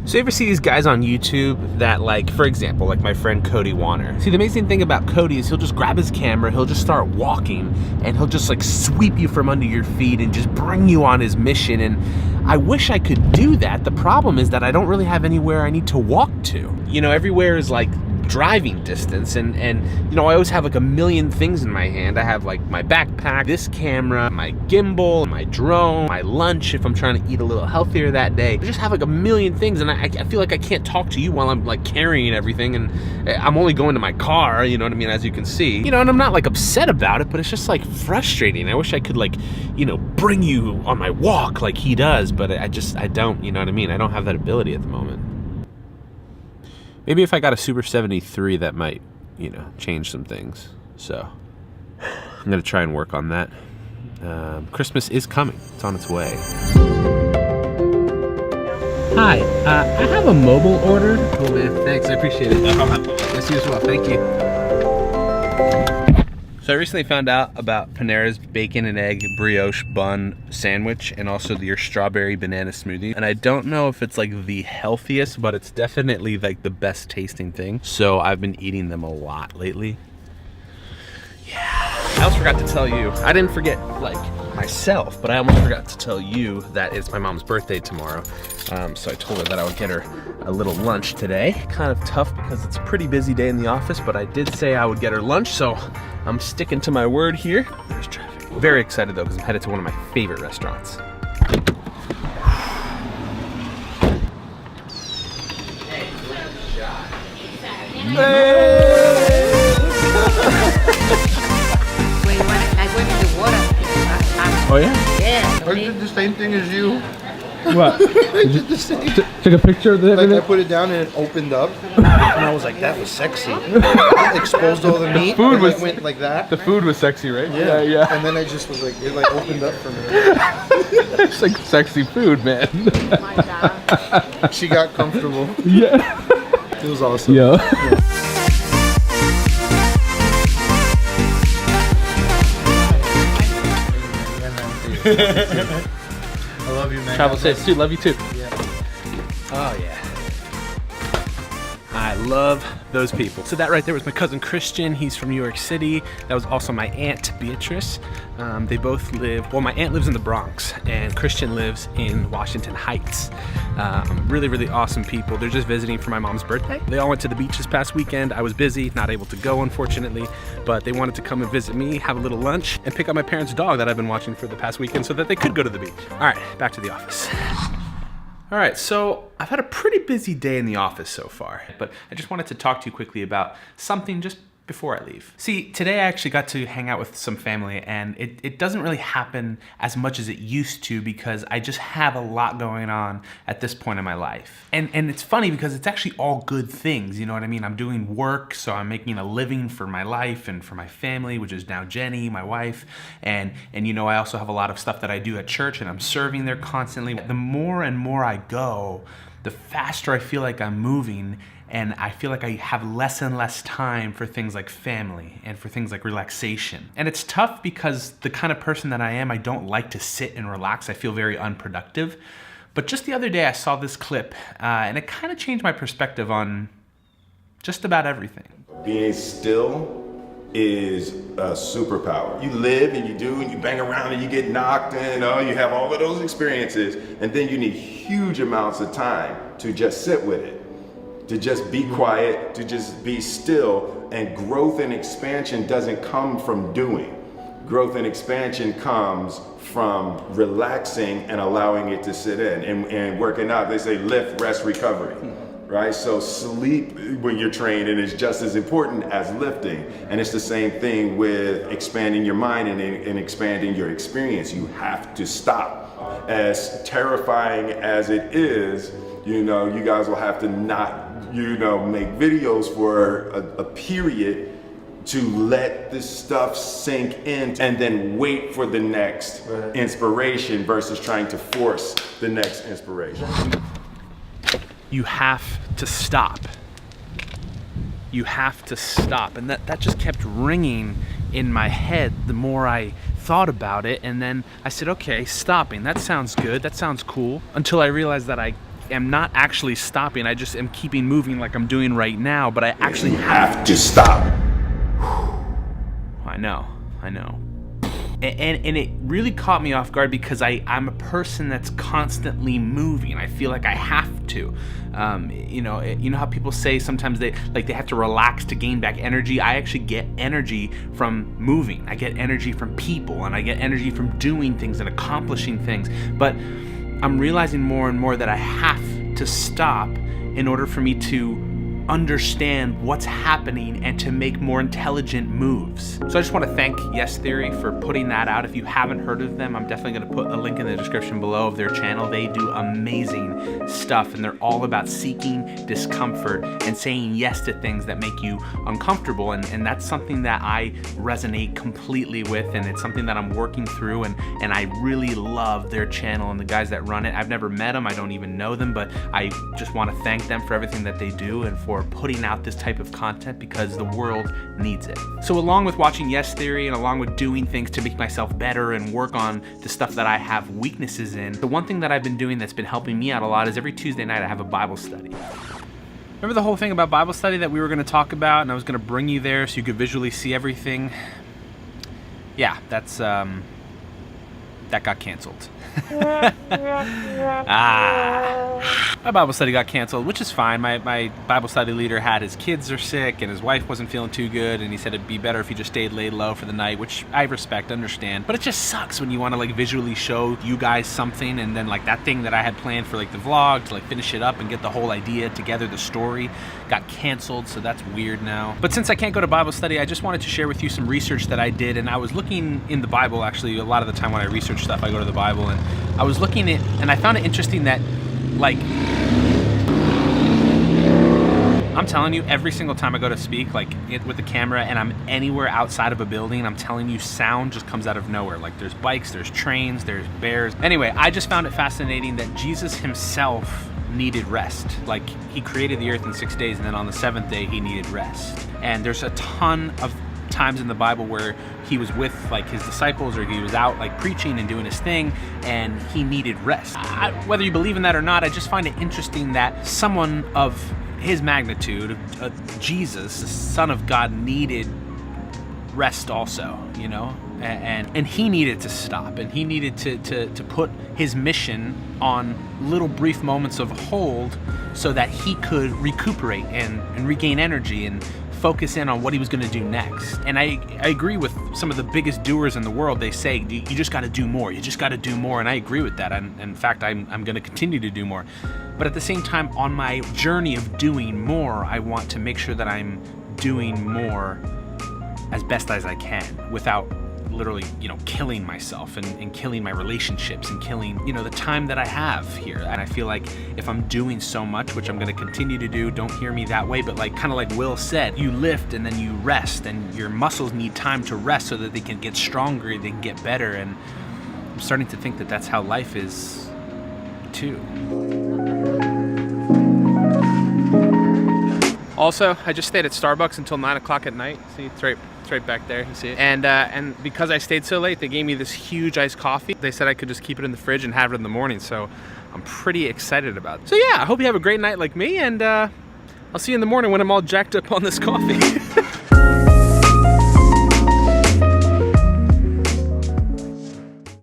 So you ever see these guys on YouTube that, like, for example, like my friend Cody Warner. See, the amazing thing about Cody is he'll just grab his camera, he'll just start walking, and he'll just like sweep you from under your feet and just bring you on his mission. And I wish I could do that. The problem is that I don't really have anywhere I need to walk to. You know, everywhere is like driving distance, and you know, I always have like a million things in my hand. I have like my backpack, this camera, my gimbal, my drone, my lunch if I'm trying to eat a little healthier that day. I just have like a million things, and I feel like I can't talk to you while I'm like carrying everything, and I'm only going to my car, you know what I mean, as you can see. You know, and I'm not like upset about it, but it's just like frustrating. I wish I could, like, you know, bring you on my walk like he does, but I don't, you know what I mean? I don't have that ability at the moment. Maybe if I got a Super 73, that might, you know, change some things. So I'm gonna try and work on that. Christmas is coming. It's on its way. Hi, I have a mobile order. Oh man, thanks, I appreciate it. Yes, you as well, thank you. So I recently found out about Panera's bacon and egg brioche bun sandwich, and also your strawberry banana smoothie. And I don't know if it's like the healthiest, but it's definitely like the best tasting thing. So I've been eating them a lot lately. Yeah. I almost forgot to tell you, I didn't forget like myself, but I almost forgot to tell you that it's my mom's birthday tomorrow. So I told her that I would get her a little lunch today. Kind of tough because it's a pretty busy day in the office, but I did say I would get her lunch, so I'm sticking to my word here. There's traffic. Very excited though, because I'm headed to one of my favorite restaurants. Oh yeah? Yeah. I did the same thing as you. What? I did the same. Took a picture of it? Like I put it down and it opened up. And I was like, that was sexy. It exposed all the meat. The food was, went like that. The food was sexy, right? Yeah. Yeah. And then I just was like, it like opened up for me. It's like sexy food, man. Oh my God. She got comfortable. Yeah. It was awesome. Yo. Yeah. I love you, man. Travel safe too. Love you too. Yeah. Oh yeah. I love those people. So that right there was my cousin Christian. He's from New York City. That was also my aunt Beatrice. They both live, well, my aunt lives in the Bronx and Christian lives in Washington Heights. Really, really awesome people. They're just visiting for my mom's birthday. They all went to the beach this past weekend. I was busy, not able to go, unfortunately, but they wanted to come and visit me, have a little lunch, and pick up my parents' dog that I've been watching for the past weekend so that they could go to the beach. All right, back to the office. All right, so I've had a pretty busy day in the office so far, but I just wanted to talk to you quickly about something just before I leave. See, today I actually got to hang out with some family, and it doesn't really happen as much as it used to because I just have a lot going on at this point in my life. And it's funny because it's actually all good things, you know what I mean? I'm doing work, so I'm making a living for my life and for my family, which is now Jenny, my wife. And you know, I also have a lot of stuff that I do at church, and I'm serving there constantly. The more and more I go, the faster I feel like I'm moving, and I feel like I have less and less time for things like family and for things like relaxation. And it's tough because the kind of person that I am, I don't like to sit and relax. I feel very unproductive. But just the other day I saw this clip and it kind of changed my perspective on just about everything. Being still is a superpower. You live and you do and you bang around and you get knocked and you have all of those experiences, and then you need huge amounts of time to just sit with it, to just be quiet, to just be still. And growth and expansion doesn't come from doing. Growth and expansion comes from relaxing and allowing it to sit in. And working out, they say lift, rest, recovery. Right? So sleep when you're training is just as important as lifting. And it's the same thing with expanding your mind and expanding your experience. You have to stop. As terrifying as it is, you know, you guys will have to not, you know, make videos for a period to let this stuff sink in and then wait for the next inspiration versus trying to force the next inspiration. You have to stop. You have to stop. And that just kept ringing in my head the more I thought about it. And then I said, okay, stopping, that sounds good, that sounds cool. Until I realized that I am not actually stopping. I just am keeping moving like I'm doing right now, but I actually Have to stop. I know. And it really caught me off guard because I'm a person that's constantly moving. I feel like I have to. You know how people say sometimes they have to relax to gain back energy. I actually get energy from moving. I get energy from people, and I get energy from doing things and accomplishing things. But I'm realizing more and more that I have to stop in order for me to understand what's happening and to make more intelligent moves. So I just want to thank Yes Theory for putting that out. If you haven't heard of them, I'm definitely going to put a link in the description below of their channel. They do amazing stuff, and they're all about seeking discomfort and saying yes to things that make you uncomfortable, and that's something that I resonate completely with, and it's something that I'm working through, and I really love their channel and the guys that run it. I've never met them, I don't even know them, but I just want to thank them for everything that they do and for putting out this type of content because the world needs it. So along with watching Yes Theory and along with doing things to make myself better and work on the stuff that I have weaknesses in, the one thing that I've been doing that's been helping me out a lot is every Tuesday night I have a Bible study. Remember the whole thing about Bible study that we were going to talk about, and I was going to bring you there so you could visually see everything? Yeah, that got canceled. My Bible study got canceled, which is fine. My Bible study leader had his kids are sick and his wife wasn't feeling too good, and he said it'd be better if he just stayed laid low for the night, which I respect, understand. But it just sucks when you want to like visually show you guys something, and then like that thing that I had planned for like the vlog to like finish it up and get the whole idea together, the story, got canceled, so that's weird now. But since I can't go to Bible study, I just wanted to share with you some research that I did, and I was looking in the Bible. Actually, a lot of the time when I research stuff, I go to the Bible, and I was looking at, and I found it interesting that, like, I'm telling you, every single time I go to speak, like, with the camera, and I'm anywhere outside of a building, I'm telling you, sound just comes out of nowhere. Like, there's bikes, there's trains, there's bears. Anyway, I just found it fascinating that Jesus himself needed rest. Like, he created the earth in 6 days, and then on the seventh day, he needed rest. And there's a ton of times in the Bible where he was with like his disciples, or he was out like preaching and doing his thing, and he needed rest. Whether you believe in that or not, I just find it interesting that someone of his magnitude, Jesus, the Son of God, needed rest also, you know, and he needed to stop, and he needed to put his mission on little brief moments of hold so that he could recuperate and regain energy and focus in on what he was going to do next. And I agree with some of the biggest doers in the world. They say you just got to do more, you just got to do more, and I agree with that. And in fact, I'm going to continue to do more. But at the same time, on my journey of doing more, I want to make sure that I'm doing more as best as I can without literally, you know, killing myself and killing my relationships and killing, you know, the time that I have here. And I feel like if I'm doing so much, which I'm going to continue to do, don't hear me that way, but like kind of like Will said, you lift and then you rest, and your muscles need time to rest so that they can get stronger, they can get better. And I'm starting to think that that's how life is too. Also, I just stayed at Starbucks until 9 o'clock at night. See, it's right back there, you see it. And because I stayed so late, they gave me this huge iced coffee. They said I could just keep it in the fridge and have it in the morning, so I'm pretty excited about it. So yeah, I hope you have a great night like me, and I'll see you in the morning when I'm all jacked up on this coffee.